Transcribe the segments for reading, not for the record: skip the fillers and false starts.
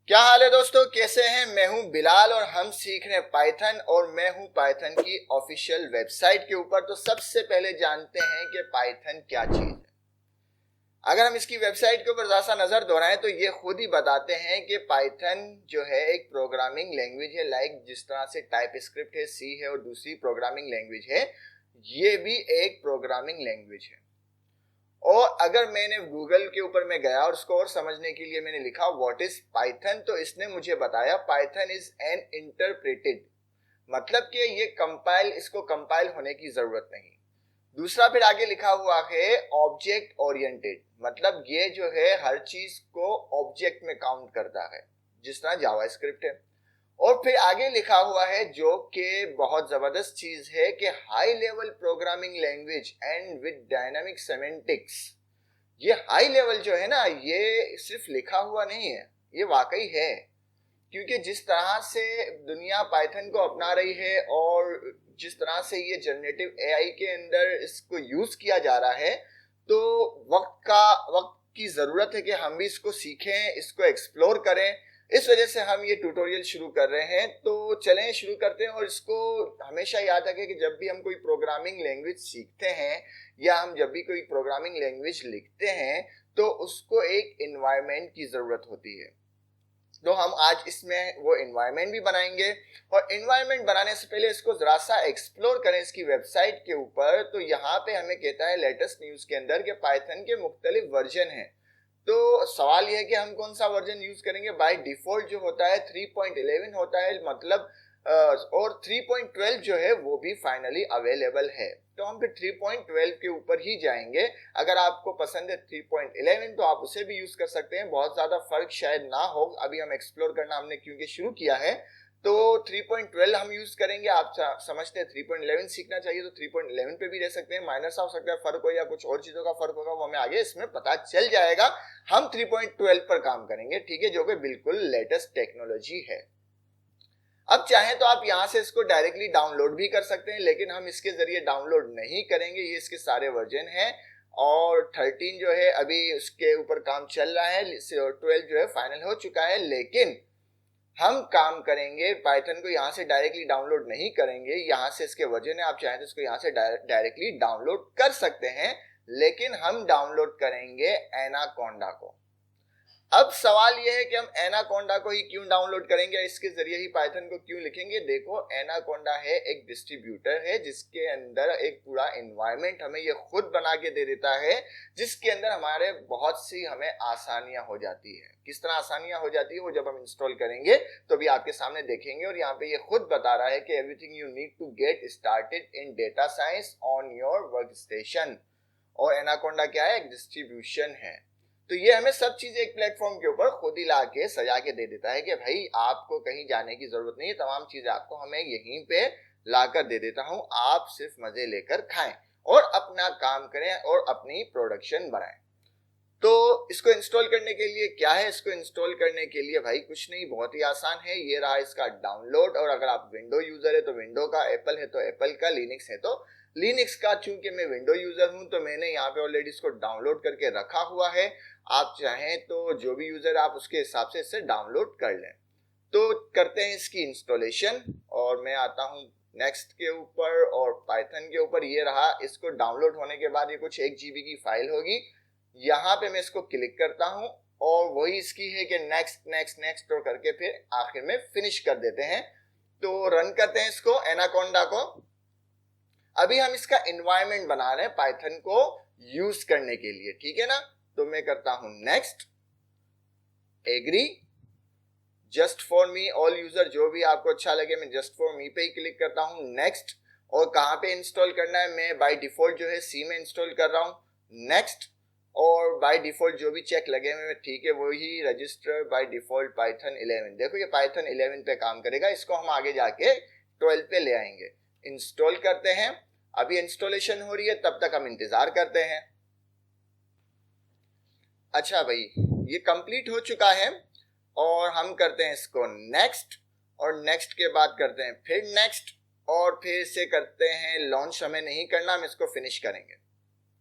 क्या हाल है दोस्तों, कैसे हैं? मैं हूं बिलाल और हम सीख रहे हैं पाइथन और मैं हूं पाइथन की ऑफिशियल वेबसाइट के ऊपर। तो सबसे पहले जानते हैं कि पाइथन क्या चीज है। अगर हम इसकी वेबसाइट के ऊपर जरा सा नजर दौड़ाएं तो ये खुद ही बताते हैं कि पाइथन जो है एक प्रोग्रामिंग लैंग्वेज है। लाइक जिस तरह से टाइप स्क्रिप्ट है, सी है और दूसरी प्रोग्रामिंग लैंग्वेज है, ये भी एक प्रोग्रामिंग लैंग्वेज है। और अगर मैंने गूगल के ऊपर में गया और उसको और समझने के लिए मैंने लिखा व्हाट इज पाइथन, तो इसने मुझे बताया पाइथन इज एन इंटरप्रेटेड, मतलब कि ये कंपाइल, इसको कंपाइल होने की जरूरत नहीं। दूसरा फिर आगे लिखा हुआ है ऑब्जेक्ट ओरिएंटेड, मतलब ये जो है हर चीज को ऑब्जेक्ट में काउंट करता है जिस तरह जावास्क्रिप्ट है। और फिर आगे लिखा हुआ है जो कि बहुत जबरदस्त चीज है कि high level programming language and with dynamic semantics. ये हाई लेवल जो है ना, ये सिर्फ लिखा हुआ नहीं है, ये वाकई है। क्योंकि जिस तरह से दुनिया पाइथन को अपना रही है और जिस तरह से ये जनरेटिव एआई के अंदर इसको यूज किया जा रहा है, तो वक्त की जरूरत है कि हम भी इसको सीखें, इसको एक्सप्लोर करें। इस वजह से हम ये ट्यूटोरियल शुरू कर रहे हैं। तो चलें शुरू करते हैं। और इसको हमेशा याद रखें कि जब भी हम कोई प्रोग्रामिंग लैंग्वेज सीखते हैं या हम जब भी कोई प्रोग्रामिंग लैंग्वेज लिखते हैं तो उसको एक एनवायरनमेंट की जरूरत होती है। तो हम आज इसमें वो एनवायरनमेंट भी बनाएंगे। और एनवायरनमेंट बनाने से पहले इसको जरा सा एक्सप्लोर करें इसकी वेबसाइट के ऊपर। तो यहाँ पे हमें कहता है लेटेस्ट न्यूज के अंदर कि पाइथन के मुख्तलिफ वर्जन हैं। तो सवाल यह है कि हम कौन सा वर्जन यूज करेंगे। बाय डिफॉल्ट जो होता है 3.11 होता है, मतलब और 3.12 जो है वो भी फाइनली अवेलेबल है। तो हम फिर 3.12 के ऊपर ही जाएंगे। अगर आपको पसंद है 3.11 तो आप उसे भी यूज कर सकते हैं, बहुत ज्यादा फर्क शायद ना हो। अभी हम एक्सप्लोर करना हमने क्योंकि शुरू किया है, तो 3.12 हम यूज करेंगे। आप समझते हैं 3.11 सीखना चाहिए तो 3.11 पे भी रह सकते हैं। माइनर सा हो सकता है फर्क हो या कुछ और चीजों का फर्क होगा, वो हमें आगे इसमें पता चल जाएगा। हम 3.12 पर काम करेंगे, ठीक है, जो कि बिल्कुल लेटेस्ट टेक्नोलॉजी है। अब चाहे तो आप यहां से इसको डायरेक्टली डाउनलोड भी कर सकते हैं, लेकिन हम इसके जरिए डाउनलोड नहीं करेंगे। ये इसके सारे वर्जन हैं और 13 जो है अभी उसके ऊपर काम चल रहा है, 12 जो है फाइनल हो चुका है। लेकिन हम काम करेंगे पाइथन को यहां से डायरेक्टली डाउनलोड नहीं करेंगे। यहां से इसके वर्जन है, आप चाहें तो इसको यहां से डायरेक्टली डाउनलोड कर सकते हैं, लेकिन हम डाउनलोड करेंगे एनाकोंडा को। अब सवाल यह है कि हम एनाकोंडा को ही क्यों डाउनलोड करेंगे, इसके जरिए ही पाइथन को क्यों लिखेंगे। देखो, एनाकोंडा है एक डिस्ट्रीब्यूटर है जिसके अंदर एक पूरा एनवायरनमेंट हमें ये खुद बना के दे देता है, जिसके अंदर हमारे बहुत सी हमें आसानियां हो जाती है। किस तरह आसानियां हो जाती है वो जब हम इंस्टॉल करेंगे तो भी आपके सामने देखेंगे। और यहाँ पे ये खुद बता रहा है कि everything you need to get started in data science on your work station. और एनाकोंडा क्या है, एक डिस्ट्रीब्यूशन है। तो ये हमें सब चीजें एक प्लेटफॉर्म के ऊपर खुद ही ला के सजा के दे देता है कि भाई आपको कहीं जाने की जरूरत नहीं है, तमाम चीजें आपको हमें यहीं पे लाकर दे देता हूं, आप सिर्फ मजे लेकर खाएं और अपना काम करें और अपनी प्रोडक्शन बढ़ाएं। तो इसको इंस्टॉल करने के लिए क्या है, इसको इंस्टॉल करने के लिए भाई कुछ नहीं, बहुत ही आसान है। ये रहा इसका डाउनलोड। और अगर आप विंडो यूजर है तो विंडो का, एप्पल है तो एप्पल का, लिनक्स है तो लिनक्स का। चूंकि मैं विंडो यूजर हूं तो मैंने यहाँ पे ऑलरेडी इसको डाउनलोड करके रखा हुआ है। आप चाहें तो जो भी यूजर आप उसके हिसाब से इससे डाउनलोड कर लें। तो करते हैं इसकी इंस्टॉलेशन और मैं आता हूं नेक्स्ट के ऊपर और पाइथन के ऊपर। ये रहा, इसको डाउनलोड होने के बाद ये कुछ 1 GB की फाइल होगी। यहाँ पे मैं इसको क्लिक करता हूं और वही इसकी है कि नेक्स्ट नेक्स्ट नेक्स्ट और करके फिर आखिर में फिनिश कर देते हैं। तो रन करते हैं इसको, एनाकोंडा को। अभी हम इसका एनवायरनमेंट बना रहे हैं पाइथन को यूज करने के लिए, ठीक है ना। तो मैं करता हूं next, agree, just for me, all user, जो भी आपको अच्छा लगे। मैं जस्ट फॉर मी पे ही क्लिक करता हूं, नेक्स्ट। और कहां पे इंस्टॉल करना है, मैं बाय डिफॉल्ट जो है सी में इंस्टॉल कर रहा हूं, नेक्स्ट। और बाय डिफॉल्ट जो भी चेक लगे हुए ठीक है, वही रजिस्टर बाय डिफॉल्ट पाइथन 11। देखो ये पाइथन 11 पे काम करेगा, इसको हम आगे जाके 12 पे ले आएंगे। इंस्टॉल करते हैं, अभी इंस्टॉलेशन हो रही है, तब तक हम इंतजार करते हैं। अच्छा भाई, ये कंप्लीट हो चुका है और हम करते हैं इसको नेक्स्ट। और नेक्स्ट के बाद करते हैं फिर नेक्स्ट और फिर से करते हैं लॉन्च। हमें नहीं करना, हम इसको फिनिश करेंगे,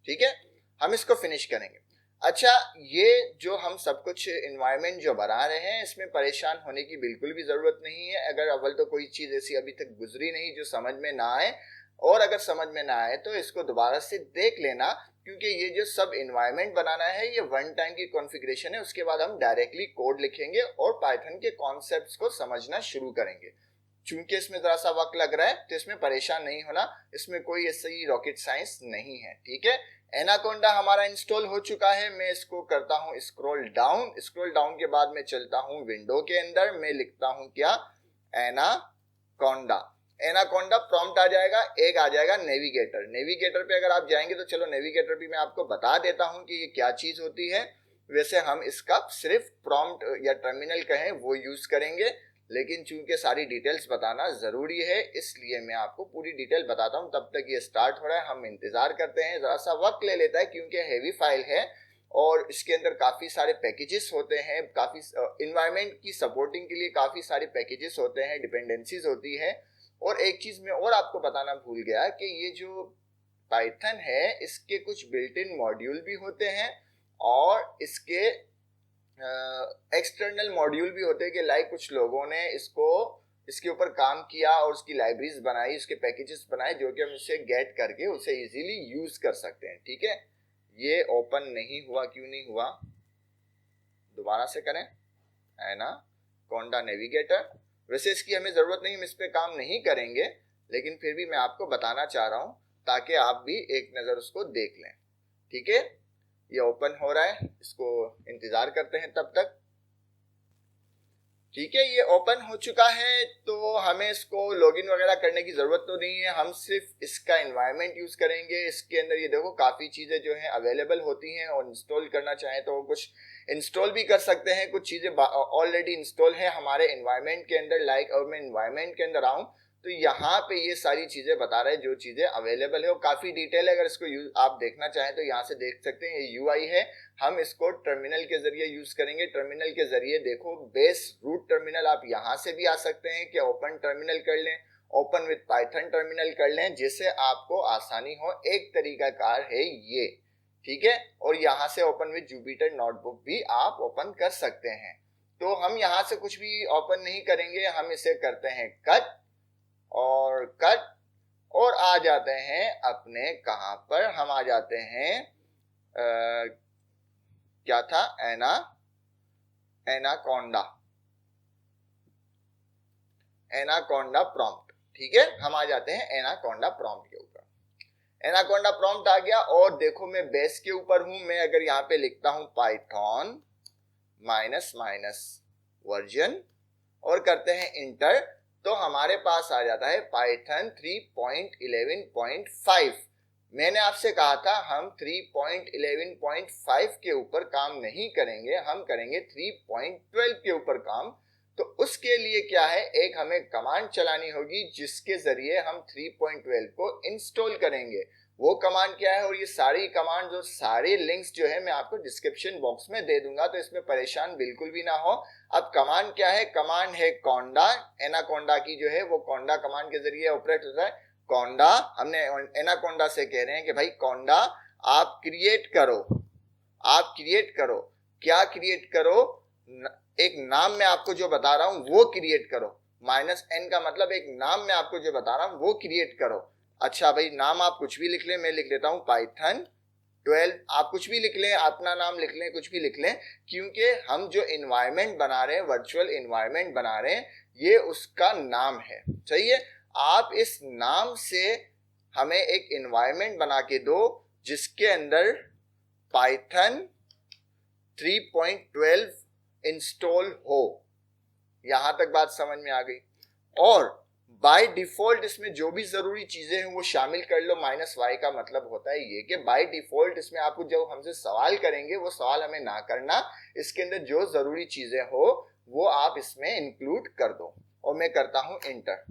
ठीक है, हम इसको फिनिश करेंगे। अच्छा, ये जो हम सब कुछ इन्वायरमेंट जो बना रहे हैं इसमें परेशान होने की बिल्कुल भी जरूरत नहीं है। अगर अव्वल तो कोई चीज ऐसी अभी तक गुजरी नहीं जो समझ में ना आए, और अगर समझ में ना आए तो इसको दोबारा से देख लेना, क्योंकि ये जो सब इन्वायरमेंट बनाना है ये वन टाइम की कॉन्फ़िगरेशन है। उसके बाद हम डायरेक्टली कोड लिखेंगे और पाइथन के कॉन्सेप्ट्स को समझना शुरू करेंगे। चूंकि इसमें जरा सा वक्त लग रहा है तो इसमें परेशान नहीं होना, इसमें कोई ऐसी रॉकेट साइंस नहीं है, ठीक है। एनाकोंडा हमारा इंस्टॉल हो चुका है। मैं इसको करता हूँ स्क्रॉल डाउन। स्क्रॉल डाउन के बाद मैं चलता हूँ विंडो के अंदर, मैं लिखता हूँ क्या, एनाकोंडा। एनाकोंडा प्रॉम्प्ट आ जाएगा, एक आ जाएगा नेविगेटर। नेविगेटर पे अगर आप जाएंगे तो चलो नेविगेटर भी मैं आपको बता देता हूँ कि ये क्या चीज होती है। वैसे हम इसका सिर्फ प्रॉम्प्ट या टर्मिनल कहें वो यूज करेंगे, लेकिन चूंकि सारी डिटेल्स बताना जरूरी है इसलिए मैं आपको पूरी डिटेल बताता हूं। तब तक ये स्टार्ट हो रहा है, हम इंतजार करते हैं। जरा सा वक्त ले लेता है क्योंकि हैवी फाइल है और इसके अंदर काफी सारे पैकेजेस होते हैं, काफी इन्वायरमेंट की सपोर्टिंग के लिए काफी सारे पैकेजेस होते हैं, डिपेंडेंसीज होती है। और एक चीज मैं और आपको बताना भूल गया कि ये जो पाइथन है इसके कुछ बिल्ट इन मॉड्यूल भी होते हैं और इसके एक्सटर्नल मॉड्यूल भी होते हैं कि लाइक कुछ लोगों ने इसके ऊपर काम किया और उसकी लाइब्रेरीज बनाई, उसके पैकेजेस बनाए जो कि हम इससे गेट करके उसे इजीली यूज कर सकते हैं, ठीक है। ये ओपन नहीं हुआ, क्यों नहीं हुआ, दोबारा से करें। एनाकोंडा नेविगेटर, वैसे इसकी हमें जरूरत नहीं, हम इस पे काम नहीं करेंगे, लेकिन फिर भी मैं आपको बताना चाह रहा हूं ताकि आप भी एक नजर उसको देख लें, ठीक है। ये ओपन हो रहा है, इसको इंतजार करते हैं तब तक, ठीक है। ये ओपन हो चुका है तो हमें इसको लॉगिन वगैरह करने की जरूरत तो नहीं है, हम सिर्फ इसका एनवायरनमेंट यूज करेंगे। इसके अंदर ये देखो काफी चीजें जो है अवेलेबल होती हैं और इंस्टॉल करना चाहें तो कुछ इंस्टॉल भी कर सकते हैं, कुछ चीजें ऑलरेडी इंस्टॉल है हमारे एनवायरनमेंट के अंदर। लाइक और मैं एनवायरनमेंट के अंदर आऊं तो यहाँ पे ये सारी चीजें बता रहे हैं जो चीजें अवेलेबल है और काफी डिटेल है। अगर इसको आप देखना चाहें तो यहाँ से देख सकते हैं, ये यूआई है। हम इसको टर्मिनल के जरिए यूज करेंगे। टर्मिनल के जरिए देखो बेस रूट टर्मिनल, आप यहाँ से भी आ सकते हैं कि ओपन टर्मिनल कर लें, ओपन विद पाइथन टर्मिनल कर लें, जिससे आपको आसानी हो। एक तरीका कार है ये, ठीक है। और यहाँ से ओपन विद जुपिटर नोटबुक भी आप ओपन कर सकते हैं। तो हम यहाँ से कुछ भी ओपन नहीं करेंगे, हम इसे करते हैं कट और कट और आ जाते हैं अपने, कहां पर हम आ जाते हैं, क्या था, एनाकोंडा प्रॉम्प्ट, ठीक है। हम आ जाते हैं एनाकोंडा प्रॉम्प्ट के ऊपर। एनाकोंडा प्रॉम्प्ट आ गया और देखो मैं बेस के ऊपर हूं। मैं अगर यहाँ पे लिखता हूं पाइथन -- वर्जन और करते हैं इंटर तो हमारे पास आ जाता है पाइथन 3.11.5। मैंने आपसे कहा था हम 3.11.5 के ऊपर काम नहीं करेंगे, हम करेंगे 3.12 के ऊपर काम। तो उसके लिए क्या है, एक हमें कमांड चलानी होगी जिसके जरिए हम 3.12 को इंस्टॉल करेंगे। वो कमांड क्या है, और ये सारी कमांड जो सारे लिंक्स जो है मैं आपको डिस्क्रिप्शन बॉक्स में दे दूंगा, तो इसमें परेशान बिल्कुल भी ना हो। अब कमांड क्या है, कमांड है कोंडा। एनाकोंडा की जो है वो कोंडा कमांड के जरिए ऑपरेट होता है। कोंडा, हमने एनाकोंडा से कह रहे हैं कि भाई कोंडा आप क्रिएट करो, आप क्रिएट करो। क्या क्रिएट करो, एक नाम मैं आपको जो बता रहा हूं वो क्रिएट करो। -n का मतलब एक नाम मैं आपको जो बता रहा हूं वो क्रिएट करो। अच्छा भाई, नाम आप कुछ भी लिख लें, मैं लिख लेता हूं पाइथन 12। आप कुछ भी लिख लें, अपना नाम लिख लें, कुछ भी लिख लें, क्योंकि हम जो इन्वायरमेंट बना रहे हैं, वर्चुअल इन्वायरमेंट बना रहे हैं, ये उसका नाम है, सही है। आप इस नाम से हमें एक इन्वायरमेंट बना के दो जिसके अंदर पाइथन 3.12 इंस्टॉल हो। यहां तक बात समझ में आ गई। और बाय डिफॉल्ट इसमें जो भी जरूरी चीजें हैं वो शामिल कर लो। -y का मतलब होता है ये कि बाय डिफॉल्ट इसमें आपको जो हमसे सवाल करेंगे वो सवाल हमें ना करना, इसके अंदर जो जरूरी चीजें हो वो आप इसमें इंक्लूड कर दो। और मैं करता हूं इंटर।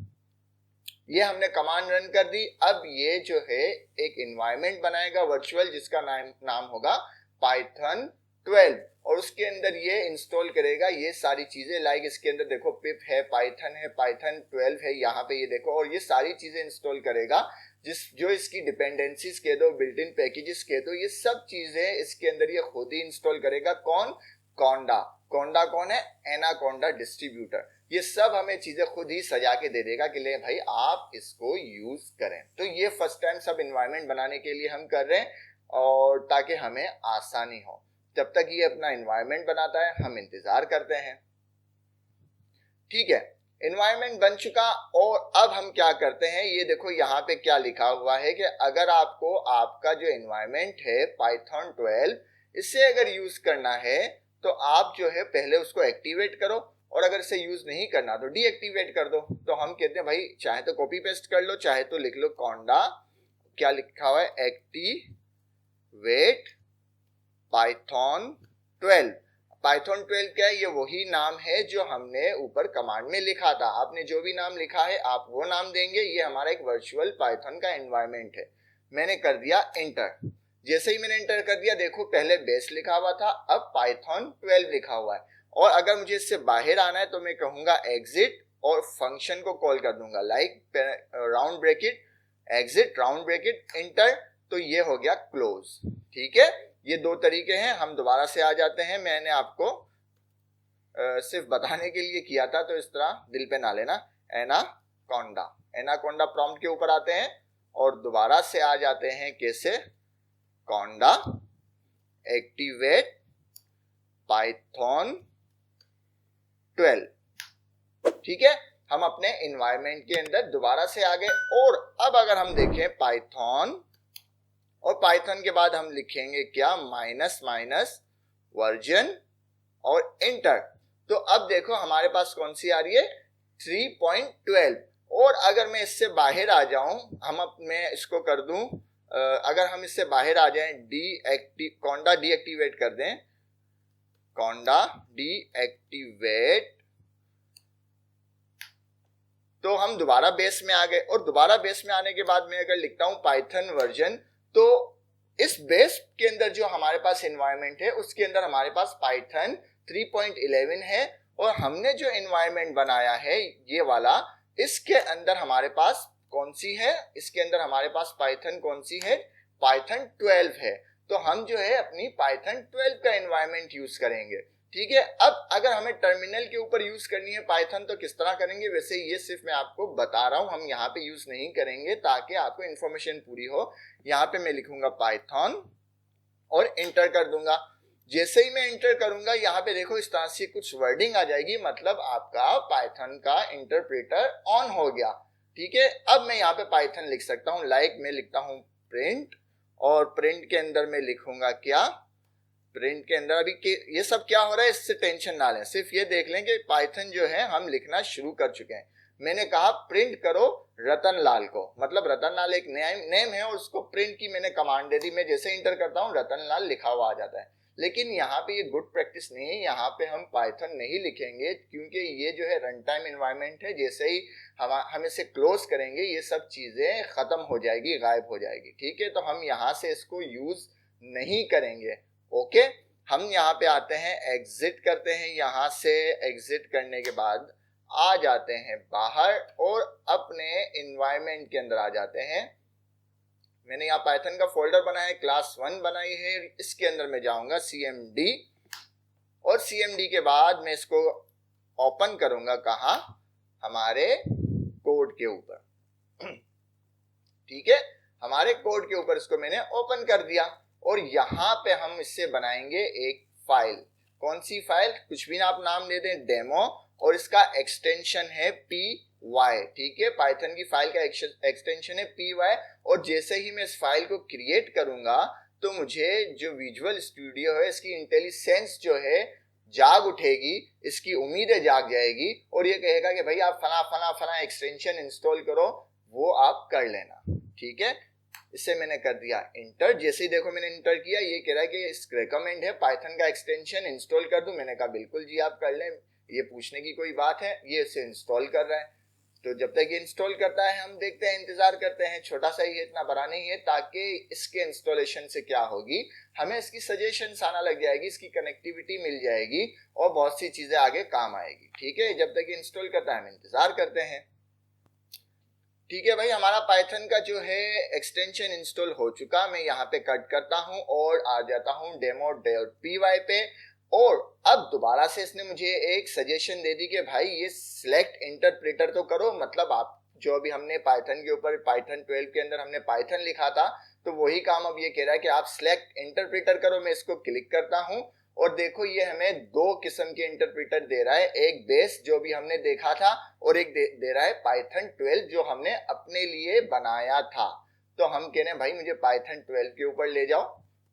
ये हमने कमांड रन कर दी। अब ये जो है एक एनवायरनमेंट बनाएगा वर्चुअल जिसका नाम होगा पाइथन 12 और उसके अंदर ये इंस्टॉल करेगा ये सारी चीजें। लाइक इसके अंदर देखो पिप है, पाइथन 12 है, यहाँ पे ये देखो, और ये सारी चीजें इंस्टॉल करेगा जो इसकी डिपेंडेंसीज कह दो, बिल्ट इन पैकेजेस कह दो, ये सब चीजें इसके अंदर ये खुद ही इंस्टॉल करेगा। कौन? कॉन्डा। कॉन्डा कौन है? Anaconda distributor. ये सब हमें चीजें खुद ही सजा के दे देगा कि ले भाई आप इसको यूज करें। तो ये फर्स्ट टाइम सब इन्वायरमेंट बनाने के लिए हम कर रहे हैं, और ताकि हमें आसानी हो। जब तक ये अपना इन्वायरमेंट बनाता है हम इंतजार करते हैं। ठीक है, इन्वायरमेंट बन चुका, और अब हम क्या करते हैं, ये देखो यहाँ पे क्या लिखा हुआ है कि अगर आपको आपका जो इन्वायरमेंट है पाइथन 12 इससे अगर यूज करना है तो आप जो है पहले उसको एक्टिवेट करो, और अगर इसे यूज नहीं करना तो डीएक्टिवेट कर दो। तो हम कहते हैं भाई चाहे तो कॉपी पेस्ट कर लो, चाहे तो लिख लो कॉन्डा, क्या लिखा हुआ है, एक्टिवेट पाइथन 12। पाइथन 12 क्या है? ये वही नाम है जो हमने ऊपर कमांड में लिखा था। आपने जो भी नाम लिखा है आप वो नाम देंगे। ये हमारा एक वर्चुअल पाइथन का एनवायरनमेंट है। मैंने कर दिया एंटर। जैसे ही मैंने एंटर कर दिया, देखो पहले बेस लिखा हुआ था, अब पाइथन 12 लिखा हुआ है। और अगर मुझे इससे बाहर आना है तो मैं कहूंगा एग्जिट, और फंक्शन को कॉल कर दूंगा like round bracket exit round bracket enter, तो ये हो गया क्लोज। ठीक है, ये दो तरीके हैं। हम दोबारा से आ जाते हैं, मैंने आपको सिर्फ बताने के लिए किया था, तो इस तरह दिल पे ना लेना। एनाकोंडा, एनाकोंडा प्रॉम्प्ट के ऊपर आते हैं और दोबारा से आ जाते हैं। कैसे? कॉन्डा एक्टिवेट पाइथन 12। ठीक है, हम अपने इन्वायरमेंट के अंदर दोबारा से आ गए। और अब अगर हम देखें पाइथन, और पाइथन के बाद हम लिखेंगे क्या, माइनस माइनस वर्जन और एंटर। तो अब देखो हमारे पास कौन सी आ रही है, 3.12। और अगर मैं इससे बाहर आ जाऊं, मैं इसको कर दूं, अगर हम इससे बाहर आ जाएं, कॉन्डा डीएक्टिवेट कर दें, कॉन्डा डीएक्टिवेट, तो हम दोबारा बेस में आ गए। और दोबारा बेस में आने के बाद मैं अगर लिखता हूं पाइथन वर्जन, तो इस बेस के अंदर जो हमारे पास एनवायरनमेंट है उसके अंदर हमारे पास पाइथन 3.11 है। और हमने जो एनवायरनमेंट बनाया है ये वाला, इसके अंदर हमारे पास कौन सी है, इसके अंदर हमारे पास पाइथन कौन सी है, पाइथन 12 है। तो हम जो है अपनी पाइथन 12 का एनवायरनमेंट यूज करेंगे। ठीक है, अब अगर हमें टर्मिनल के ऊपर यूज करनी है पाइथन तो किस तरह करेंगे, वैसे ये सिर्फ मैं आपको बता रहा हूं, हम यहाँ पे यूज नहीं करेंगे ताकि आपको इंफॉर्मेशन पूरी हो। यहाँ पे मैं लिखूंगा पाइथन और एंटर कर दूंगा। जैसे ही मैं एंटर करूंगा यहाँ पे देखो इस तरह से कुछ वर्डिंग आ जाएगी, मतलब आपका पाइथन का इंटरप्रेटर ऑन हो गया। ठीक है, अब मैं यहाँ पे पाइथन लिख सकता हूँ, लाइक मैं लिखता हूँ प्रिंट, और प्रिंट के अंदर मैं लिखूंगा क्या, प्रिंट के अंदर अभी ये सब क्या हो रहा है इससे टेंशन ना लें, सिर्फ ये देख लें कि पाइथन जो है हम लिखना शुरू कर चुके हैं। मैंने कहा प्रिंट करो रतन लाल को, मतलब रतन लाल एक नेम है और उसको प्रिंट की मैंने कमांड दे दी। मैं जैसे इंटर करता हूँ रतन लाल लिखा हुआ आ जाता है। लेकिन यहाँ पे ये गुड प्रैक्टिस नहीं है, यहाँ पे हम पाइथन नहीं लिखेंगे क्योंकि ये जो है रन टाइम एनवायरनमेंट है। जैसे ही हम इसे क्लोज करेंगे ये सब चीजें खत्म हो जाएगी, गायब हो जाएगी। ठीक है, तो हम यहाँ से इसको यूज नहीं करेंगे। ओके, हम यहाँ पे आते हैं, एग्जिट करते हैं। यहाँ से एग्जिट करने के बाद आ जाते हैं बाहर और अपने एनवायरनमेंट के अंदर आ जाते हैं। मैंने यहाँ पाइथन का फोल्डर बनाया है, क्लास 1 बनाई है, इसके अंदर मैं जाऊंगा CMD, और CMD के बाद मैं इसको ओपन करूंगा कहाँ, हमारे कोड के ऊपर। ठीक है, हमारे कोड के ऊपर इसको मैंने ओपन कर दिया, और यहाँ पे हम इससे बनाएंगे एक फाइल। कौन सी फाइल, कुछ भी आप नाम दे दें, डेमो, और इसका एक्सटेंशन है py। ठीक है, पाइथन की फाइल का एक्सटेंशन है py। और जैसे ही मैं इस फाइल को क्रिएट करूंगा तो मुझे जो विजुअल स्टूडियो है इसकी इंटेलिजेंस जो है जाग उठेगी, इसकी उम्मीदें जाग जाएगी, और ये कहेगा कि भाई आप फला फला फला एक्सटेंशन इंस्टॉल करो, वो आप कर लेना। ठीक है, इससे मैंने कर दिया इंटर। जैसे ही देखो मैंने इंटर किया, ये कह रहा है कि रिकमेंड है पाइथन का एक्सटेंशन इंस्टॉल कर दूं। मैंने कहा बिल्कुल जी आप कर लें, ये पूछने की कोई बात है। ये इसे इंस्टॉल कर रहा है, तो जब तक ये इंस्टॉल करता है हम देखते हैं, इंतजार करते हैं। छोटा सा ही है, इतना बड़ा नहीं है, ताकि इसके इंस्टॉलेशन से क्या होगी, हमें इसकी सजेशंस आना लग जाएगी, इसकी कनेक्टिविटी मिल जाएगी और बहुत सी चीजें आगे काम आएगी। ठीक है, जब तक ये इंस्टॉल करता है हम इंतजार करते हैं। ठीक है भाई, हमारा पाइथन का जो है एक्सटेंशन इंस्टॉल हो चुका। मैं यहाँ पे कट करता हूँ और आ जाता हूँ demo.py पे। और अब दोबारा से इसने मुझे एक सजेशन दे दी कि भाई ये सिलेक्ट इंटरप्रेटर तो करो, मतलब आप जो अभी हमने पाइथन के ऊपर पाइथन 12 के अंदर हमने पाइथन लिखा था, तो वही काम अब ये कह रहा है कि आप सिलेक्ट इंटरप्रेटर करो। मैं इसको क्लिक करता हूँ और देखो ये हमें दो किस्म के इंटरप्रेटर दे रहा है, एक बेस जो भी हमने देखा था और एक दे रहा है पाइथन 12 जो हमने अपने लिए बनाया था। तो हम कह रहे हैं भाई मुझे पाइथन 12 के ऊपर ले जाओ,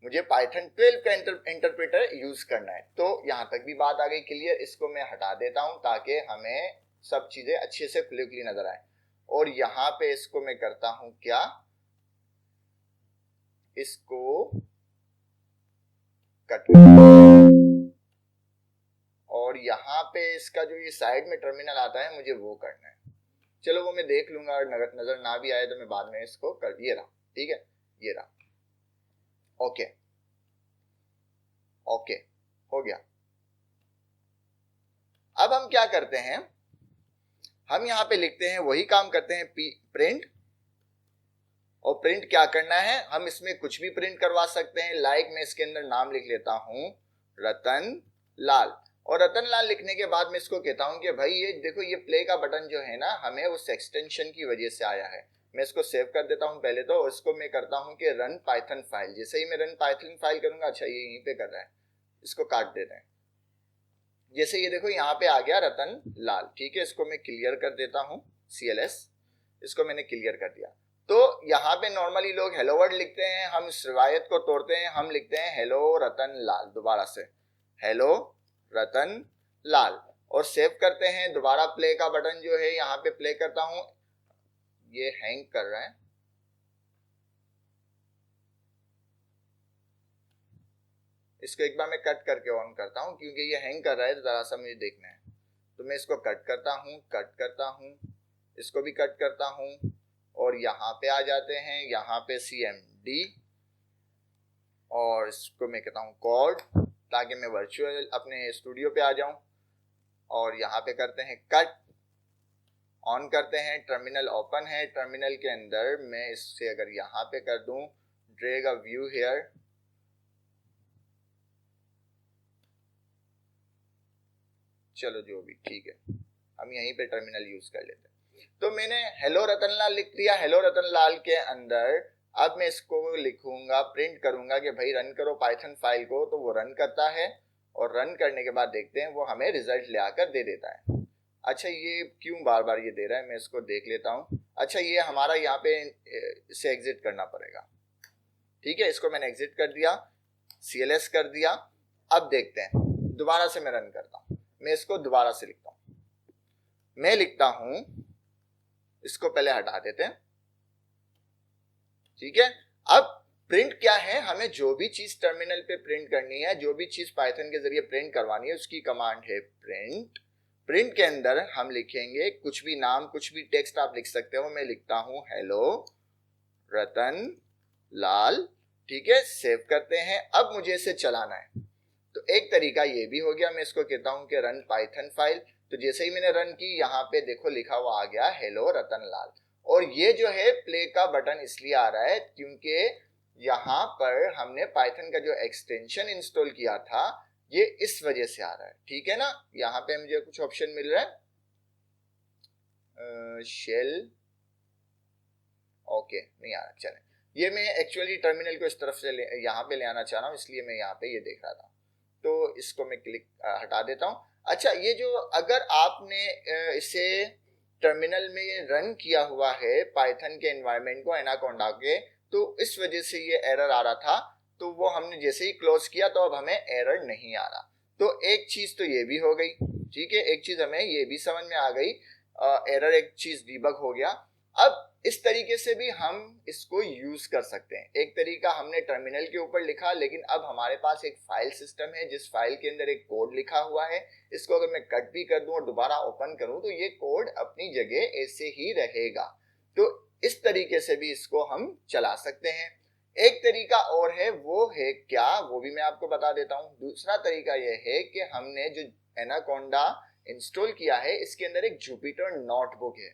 मुझे पाइथन 12 का इंटरप्रेटर यूज करना है। तो यहां तक भी बात आ गई क्लियर। इसको मैं हटा देता हूं ताकि हमें सब चीजें अच्छे से खुली खुली नजर आए। और यहां पे इसको मैं करता हूं क्या, इसको कट, और यहाँ पे इसका जो ये साइड में टर्मिनल आता है मुझे वो करना है। चलो वो मैं देख लूंगा, नजर ना भी आए तो मैं बाद में इसको कर, ये रहा, ठीक है, ये रहा, ओके ओके हो गया। अब हम क्या करते हैं, हम यहाँ पे लिखते हैं, वही काम करते हैं, प्रिंट। और प्रिंट क्या करना है, हम इसमें कुछ भी प्रिंट करवा सकते हैं। लाइक मैं इसके अंदर नाम लिख लेता हूं रतन लाल। और रतन लाल लिखने के बाद मैं इसको कहता हूं कि भाई ये देखो ये प्ले का बटन जो है ना हमें उस एक्सटेंशन की वजह से आया है। मैं इसको सेव कर देता हूं पहले तो, इसको मैं करता हूं कि रन पाइथन फाइल। जैसे ही मैं रन पाइथन फाइल करूंगा, अच्छा ये यहीं पे कर रहा है, इसको काट देते हैं। जैसे ये देखो यहाँ पे आ गया रतन लाल, ठीक है, इसको मैं क्लियर कर देता हूँ, CLS, इसको मैंने क्लियर कर दिया। तो यहाँ पे नॉर्मली लोग हेलो वर्ड लिखते हैं, हम इस रिवायत को तोड़ते हैं, हम लिखते हैं हेलो रतन लाल, दोबारा से हेलो रतन लाल, और सेव करते हैं। दोबारा प्ले का बटन जो है यहाँ पे प्ले करता हूं, ये हैंग कर रहा है, इसको एक बार मैं कट करके ऑन करता हूं क्योंकि ये हैंग कर रहा है, तो जरा सा मुझे देखना है। तो मैं इसको कट करता हूं, इसको भी कट करता हूं, और यहाँ पे आ जाते हैं, यहाँ पे CMD, और इसको मैं कहता हूँ कोड, ताकि मैं वर्चुअल अपने स्टूडियो पे आ जाऊं। और यहाँ पे करते हैं कट, ऑन करते हैं, टर्मिनल ओपन है, टर्मिनल के अंदर मैं इससे अगर यहाँ पे कर दूं ड्रैग अ व्यू हियर, चलो जो भी ठीक है, हम यहीं पे टर्मिनल यूज कर लेते हैं। तो मैंने हेलो रतनलाल लिख दिया। हेलो रतनलाल के अंदर अब मैं इसको लिखूंगा, प्रिंट करूंगा कि भाई रन करो पाइथन फाइल को, तो वो रन करता है, और रन करने के बाद देखते हैं वो हमें रिजल्ट ले आकर दे देता है। अच्छा ये क्यों बार बार ये दे रहा है, मैं इसको देख लेता हूँ। अच्छा ये हमारा यहाँ पे इसे एग्जिट करना पड़ेगा, ठीक है, इसको मैंने एग्जिट कर दिया, CLS कर दिया। अब देखते हैं, दोबारा से मैं रन करता हूँ, मैं इसको दोबारा से लिखता हूँ, मैं लिखता हूं, इसको पहले हटा देते हैं, ठीक है। अब प्रिंट क्या है, हमें जो भी चीज टर्मिनल पे प्रिंट करनी है, जो भी चीज पाइथन के जरिए प्रिंट करवानी है, उसकी कमांड है प्रिंट। प्रिंट के अंदर हम लिखेंगे कुछ भी नाम, कुछ भी टेक्स्ट आप लिख सकते हो। मैं लिखता हूं हेलो रतन लाल, ठीक है, सेव करते हैं। अब मुझे इसे चलाना है, तो एक तरीका ये भी हो गया, मैं इसको कहता हूं कि रन पाइथन फाइल। तो जैसे ही मैंने रन की, यहाँ पे देखो लिखा हुआ आ गया हेलो रतन लाल। और ये जो है प्ले का बटन इसलिए आ रहा है क्योंकि यहाँ पर हमने पाइथन का जो एक्सटेंशन इंस्टॉल किया था, ये इस वजह से आ रहा है, ठीक है ना। यहाँ पे मुझे कुछ ऑप्शन मिल रहा है, शेल, ओके नहीं आ रहा, चले। ये मैं एक्चुअली टर्मिनल को इस तरफ से यहाँ पे ले आना चाह रहा हूँ, इसलिए मैं यहाँ पे ये देख रहा था, तो इसको मैं क्लिक हटा देता हूँ। अच्छा ये जो अगर आपने इसे टर्मिनल में रन किया हुआ है पाइथन के एनवायरनमेंट को, एनाकोंडा के, तो इस वजह से ये एरर आ रहा था, तो वो हमने जैसे ही क्लोज किया तो अब हमें एरर नहीं आ रहा। तो एक चीज तो ये भी हो गई, ठीक है, एक चीज हमें ये भी समझ में आ गई, एरर एक चीज डिबग हो गया। अब इस तरीके से भी हम इसको यूज कर सकते हैं। एक तरीका हमने टर्मिनल के ऊपर लिखा, लेकिन अब हमारे पास एक फाइल सिस्टम है जिस फाइल के अंदर एक कोड लिखा हुआ है। इसको अगर मैं कट भी कर दूं और दोबारा ओपन करूं तो ये कोड अपनी जगह ऐसे ही रहेगा। तो इस तरीके से भी इसको हम चला सकते हैं। एक तरीका और है, वो है क्या, वो भी मैं आपको बता देता हूं। दूसरा तरीका यह है कि हमने जो एनाकोंडा इंस्टॉल किया है, इसके अंदर एक जुपिटर नोटबुक है।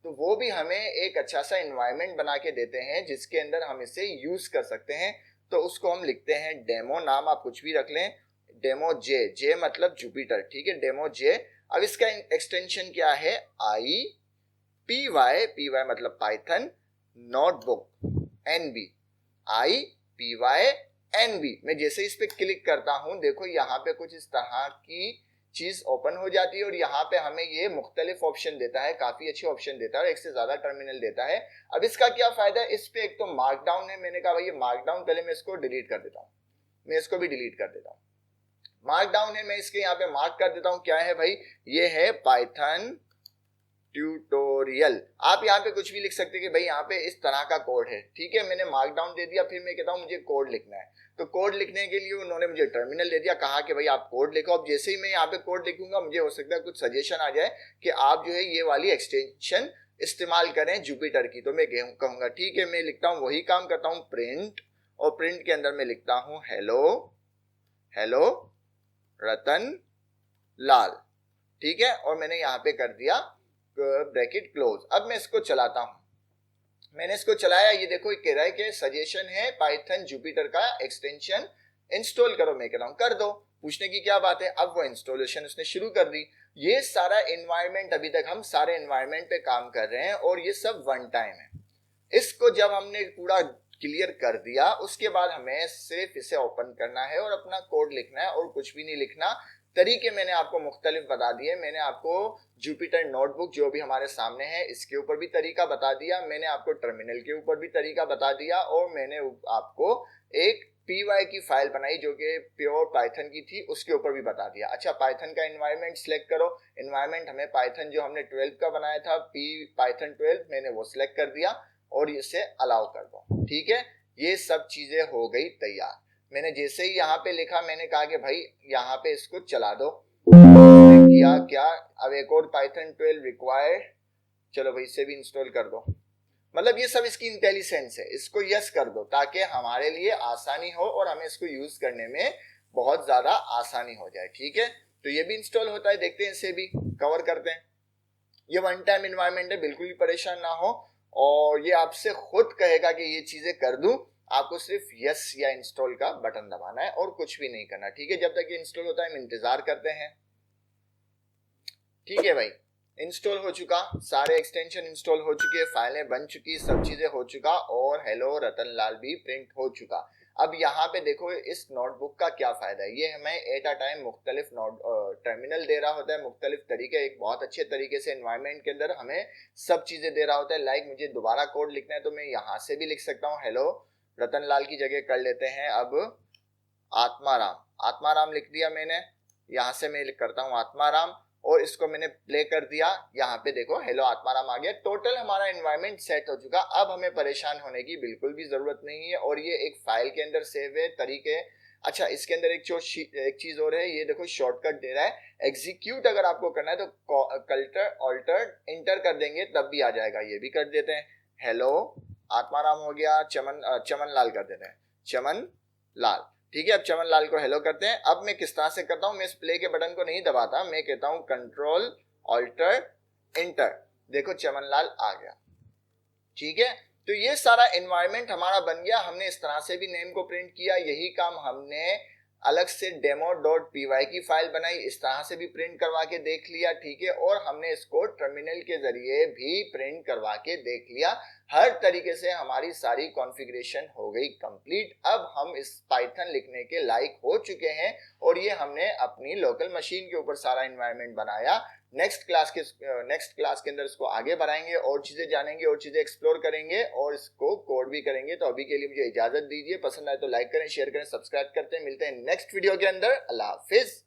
तो तो वो भी हमें एक अच्छा सा एनवायरनमेंट बना के देते हैं जिसके अंदर हम इसे यूज कर सकते हैं। तो उसको हम लिखते हैं डेमो, नाम आप कुछ भी रख लें, डेमो जे, जे मतलब जुपिटर, ठीक है, डेमो जे। अब इसका एक्सटेंशन क्या है, आई पी वाई मतलब Python, notebook, NB, I P Y NB. मैं जैसे इस पे क्लिक करता हूं, देखो यहाँ पे कुछ इस तरह की चीज ओपन हो जाती है और यहाँ पे हमें ये मुख्तलिफ ऑप्शन देता है, काफी अच्छे ऑप्शन देता है और एक से ज्यादा टर्मिनल देता है। अब इसका क्या फायदा है, इस पे एक तो मार्कडाउन है, मैंने कहा भाई ये मार्कडाउन, पहले मैं इसको डिलीट कर देता हूँ, मैं इसको भी डिलीट कर देता हूँ। मार्कडाउन है, मैं इसके यहाँ पे मार्क कर देता हूँ, क्या है भाई, ये है पाइथन ट्यूटोरियल। आप यहाँ पे कुछ भी लिख सकते हैं कि भाई यहाँ पे इस तरह का कोड है, ठीक है, मैंने मार्कडाउन दे दिया, फिर मैं कहता हूँ मुझे कोड लिखना है। तो कोड लिखने के लिए उन्होंने मुझे टर्मिनल दे दिया, कहा कि भाई आप कोड लिखो। अब जैसे ही मैं यहाँ पे कोड लिखूंगा, मुझे हो सकता है कुछ सजेशन आ जाए कि आप जो है ये वाली एक्सटेंशन इस्तेमाल करें जुपिटर की। तो मैं कहूंगा ठीक है, मैं लिखता हूँ, वही काम करता हूँ, प्रिंट, और प्रिंट के अंदर मैं लिखता हूँ हेलो, हेलो रतन लाल, ठीक है, और मैंने यहाँ पे कर दिया ब्रैकेट क्लोज। अब मैं इसको चलाता हूं, मैंने इसको चलाया, ये देखो कह रहा है कि सजेशन है पाइथन जुपिटर का एक्सटेंशन इंस्टॉल करो। मैं कह रहा हूं कर दो, पूछने की क्या बात है। अब वो इंस्टॉलेशन उसने शुरू कर दी। ये सारा एनवायरनमेंट, अभी तक हम सारे एनवायरनमेंट पे काम कर रहे हैं और ये सब वन टाइम है। इसको जब हमने पूरा क्लियर कर दिया, उसके बाद हमें सिर्फ इसे ओपन करना है और अपना कोड लिखना है और कुछ भी नहीं लिखना। तरीके मैंने आपको मुख्तलिफ बता दिए, मैंने आपको जुपिटर नोटबुक जो भी हमारे सामने है इसके ऊपर भी तरीका बता दिया, मैंने आपको टर्मिनल के ऊपर भी तरीका बता दिया, और मैंने आपको एक py की फाइल बनाई जो कि प्योर पाइथन की थी, उसके ऊपर भी बता दिया। अच्छा, पाइथन का एनवायरनमेंट सिलेक्ट करो, एनवायरनमेंट हमें पाइथन जो हमने 12 का बनाया था, पाइथन 12, मैंने वो सिलेक्ट कर दिया और इसे अलाउ कर दो, ठीक है। ये सब चीजें हो गई तैयार। मैंने जैसे ही यहाँ पे लिखा, मैंने कहा कि भाई यहाँ पे इसको चला दो, किया क्या, अब एक और पाइथन 12 रिक्वायर्ड, चलो भाई इसे भी इंस्टॉल कर दो। मतलब ये सब इसकी इंटेलिजेंस है, इसको यस कर दो ताकि हमारे लिए आसानी हो और हमें इसको यूज करने में बहुत ज्यादा आसानी हो जाए, ठीक है। तो ये भी इंस्टॉल होता है, देखते हैं, इसे भी कवर करते हैं। ये वन टाइम एनवायरनमेंट है, बिल्कुल भी परेशान ना हो, और ये आपसे खुद कहेगा कि ये चीजें कर दूं, आपको सिर्फ यस या इंस्टॉल का बटन दबाना है और कुछ भी नहीं करना, ठीक है। जब तक ये इंस्टॉल होता है हम इंतजार करते हैं, ठीक है भाई। इंस्टॉल हो चुका, सारे एक्सटेंशन इंस्टॉल हो चुके, फाइलें बन चुकी, सब चीजें हो चुका, और हेलो रतन लाल भी प्रिंट हो चुका। अब यहाँ पे देखो इस नोटबुक का क्या फायदा है, ये हमें एट अ टाइम मुख्तलिफ टर्मिनल दे रहा होता है, मुख्तलिफ तरीके, एक बहुत अच्छे तरीके से एनवायरनमेंट के अंदर हमें सब चीजें दे रहा होता है। लाइक मुझे दोबारा कोड लिखना है तो मैं यहाँ से भी लिख सकता हूँ, हेलो रतन लाल की जगह कर लेते हैं अब आत्माराम, आत्माराम लिख दिया मैंने, यहाँ से मैं करता हूँ आत्माराम, और इसको मैंने प्ले कर दिया, यहाँ पे देखो हेलो आत्माराम आ गया। टोटल हमारा एनवायरनमेंट सेट हो चुका। अब हमें परेशान होने की बिल्कुल भी जरूरत नहीं है, और ये एक फाइल के अंदर सेव है तरीके। अच्छा, इसके अंदर एक चीज और है, ये देखो शॉर्टकट दे रहा है, एग्जीक्यूट अगर आपको करना है तो कल्टर ऑल्टर इंटर कर देंगे तब भी आ जाएगा, ये भी कर देते हैं। हेलो आत्माराम हो गया, चमन लाल कर देते हैं, चमन लाल, ठीक है। अब चमन लाल को हेलो करते हैं। अब मैं किस तरह से करता हूं, मैं इस प्ले के बटन को नहीं दबाता, मैं कहता हूं कंट्रोल ऑल्टर इंटर, देखो चमन लाल आ गया, ठीक है। तो ये सारा एनवायरनमेंट हमारा बन गया। हमने इस तरह से भी नेम को प्रिंट किया, यही काम हमने अलग से demo.py की फाइल बनाई, इस तरह से भी प्रिंट करवा के देख लिया, ठीक है। और हमने इसको टर्मिनल के जरिए भी प्रिंट करवा के देख लिया। हर तरीके से हमारी सारी कॉन्फ़िगरेशन हो गई कंप्लीट। अब हम इस पाइथन लिखने के लायक हो चुके हैं, और ये हमने अपनी लोकल मशीन के ऊपर सारा एनवायरनमेंट बनाया। नेक्स्ट क्लास के अंदर इसको आगे बढ़ाएंगे, और चीजें जानेंगे और चीजें एक्सप्लोर करेंगे और इसको कोड भी करेंगे। तो अभी के लिए मुझे इजाजत दीजिए, पसंद आए तो लाइक करें, शेयर करें, सब्सक्राइब करते हैं। मिलते हैं नेक्स्ट वीडियो के अंदर। अल्लाह हाफिज।